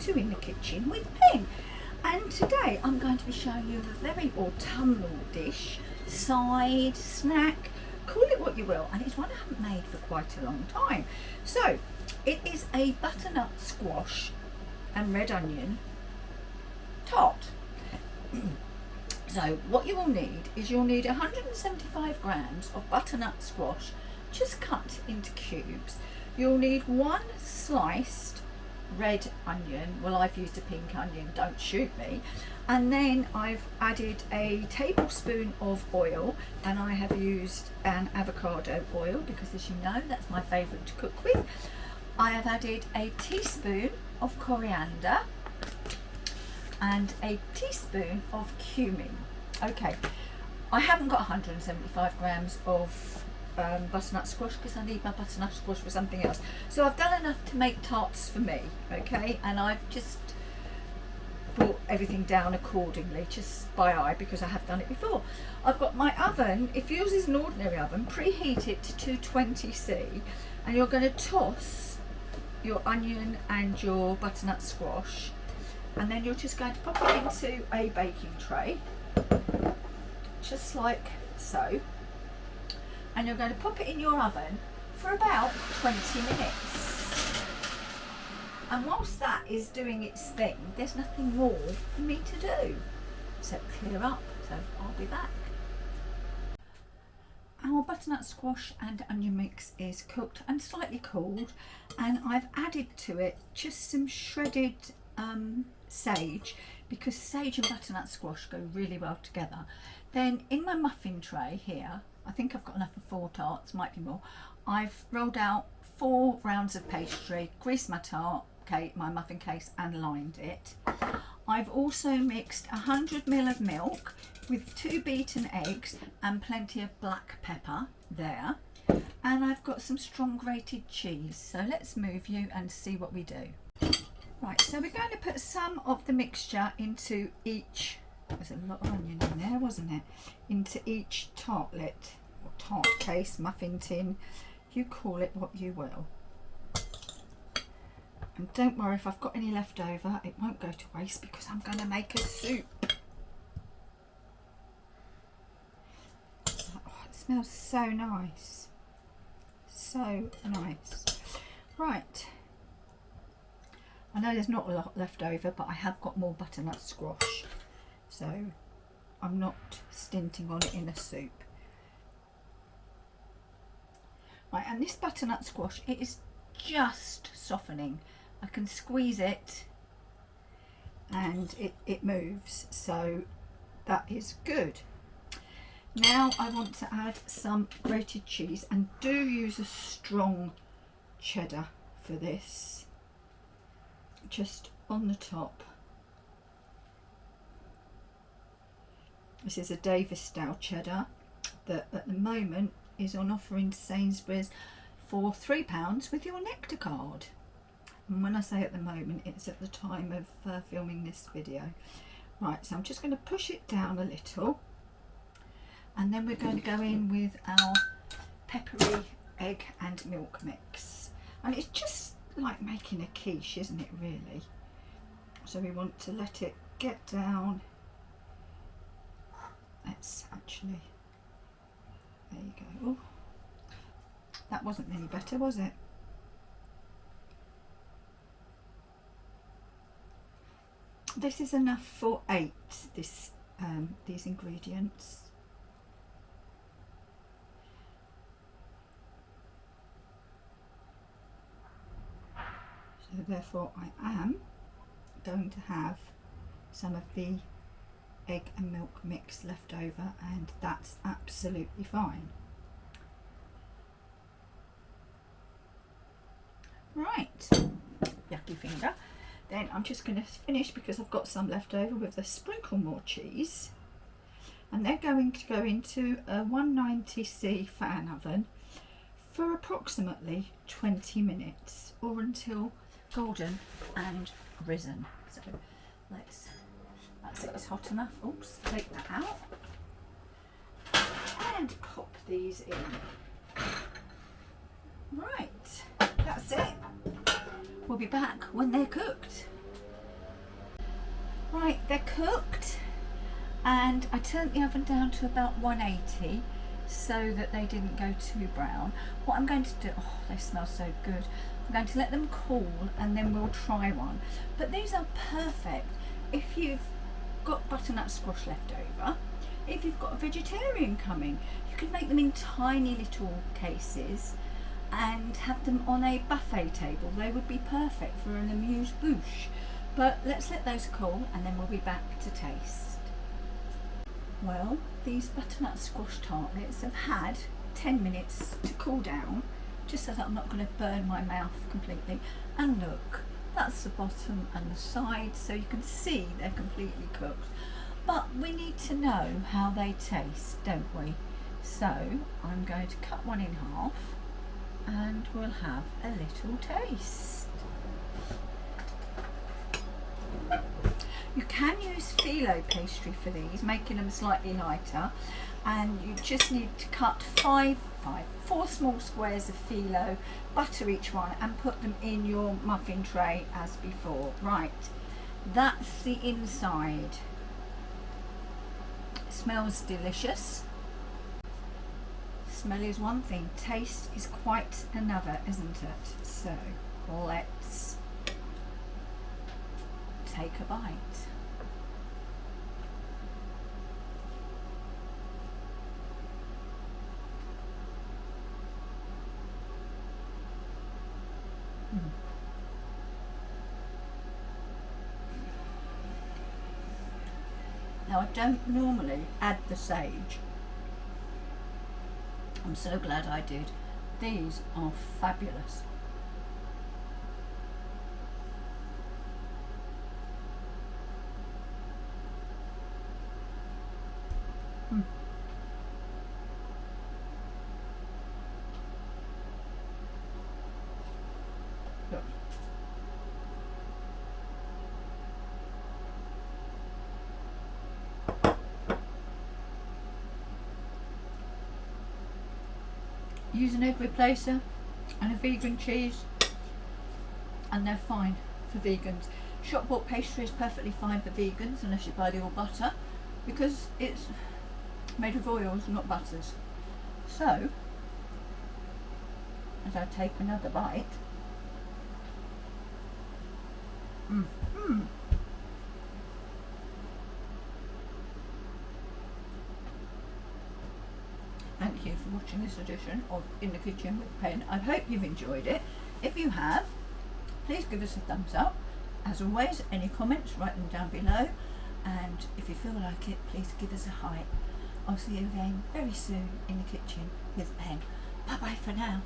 to in the kitchen with a pen. And today I'm going to be showing you a very autumnal dish, side, snack, call it what you will, and it's one I haven't made for quite a long time. So it is a butternut squash and red onion tart. So what you will need is you'll need 175 grams of butternut squash just cut into cubes. You'll need one sliced red onion. Well, I've used a pink onion, don't shoot me. And then I've added a tablespoon of oil, and I have used an avocado oil because, as you know, that's my favourite to cook with. I have added a teaspoon of coriander and a teaspoon of cumin. Okay, I haven't got 175 grams of butternut squash because I need my butternut squash for something else. So I've done enough to make tarts for me, okay, and I've just brought everything down accordingly, just by eye, because I have done it before. I've got my oven, if yours is an ordinary oven, preheat it to 220°, and you're going to toss your onion and your butternut squash, and then you're just going to pop it into a baking tray, just like so. And you're going to pop it in your oven for about 20 minutes. And whilst that is doing its thing, there's nothing more for me to do except clear up, so I'll be back. Our butternut squash and onion mix is cooked and slightly cooled, and I've added to it just some shredded sage, because sage and butternut squash go really well together. Then in my muffin tray here, I think I've got enough for 4 tarts, might be more. I've rolled out 4 rounds of pastry, greased my tart cake, my muffin case, and lined it. I've also mixed 100 ml of milk with 2 beaten eggs and plenty of black pepper there. And I've got some strong grated cheese. So let's move you and see what we do. Right, so we're going to put some of the mixture into each, there's a lot of onion in there, wasn't it? Into each tartlet, or tart case, muffin tin, you call it what you will. And don't worry if I've got any left over, it won't go to waste because I'm going to make a soup. Oh, it smells so nice. So nice. Right. I know there's not a lot left over, but I have got more butternut squash, so I'm not stinting on it in a soup. Right, and this butternut squash, it is just softening. I can squeeze it and it moves, so that is good. Now I want to add some grated cheese, and do use a strong cheddar for this. Just on the top. This is a Davis style cheddar that at the moment is on offer in Sainsbury's for £3 with your Nectar card. And when I say at the moment, it's at the time of filming this video. Right, so I'm just going to push it down a little, and then we're going to go in with our peppery egg and milk mix. And it's just like making a quiche, isn't it, really? So we want to let it get down. Let's actually, there you go. Oh, that wasn't any better, was it? This is enough for 8, these ingredients. So therefore I am going to have some of the egg and milk mix left over, and that's absolutely fine. Right, yucky finger. Then I'm just going to finish, because I've got some left over, with a sprinkle more cheese, and they're going to go into a 190°C fan oven for approximately 20 minutes, or until golden and risen. So that's it, it's hot enough. Oops, take that out and pop these in. Right, that's it. We'll be back when they're cooked. Right, they're cooked, and I turned the oven down to about 180 so that they didn't go too brown. What I'm going to do, oh, they smell so good. I'm going to let them cool and then we'll try one. But these are perfect if you've got butternut squash left over. If you've got a vegetarian coming, you can make them in tiny little cases and have them on a buffet table. They would be perfect for an amuse-bouche. But let's let those cool and then we'll be back to taste. Well, these butternut squash tartlets have had 10 minutes to cool down, just so that I'm not going to burn my mouth completely. And look, that's the bottom and the sides, so you can see they're completely cooked. But we need to know how they taste, don't we? So I'm going to cut one in half and we'll have a little taste. You can use phyllo pastry for these, making them slightly lighter, and you just need to cut four small squares of phyllo, butter each one, and put them in your muffin tray as before. Right, that's the inside. It smells delicious. Smell is one thing, taste is quite another, isn't it? So let's take a bite. Now, I don't normally add the sage. I'm so glad I did. These are fabulous. Look. Use an egg replacer and a vegan cheese and they're fine for vegans. Shop bought pastry is perfectly fine for vegans unless you buy the all butter, because it's made of oils, not butters. So, as I take another bite, Thank you for watching this edition of In the Kitchen with Pen. I hope you've enjoyed it. If you have, please give us a thumbs up. As always, any comments, write them down below. And if you feel like it, please give us a hype. I'll see you again very soon in the kitchen with Pen. Bye bye for now.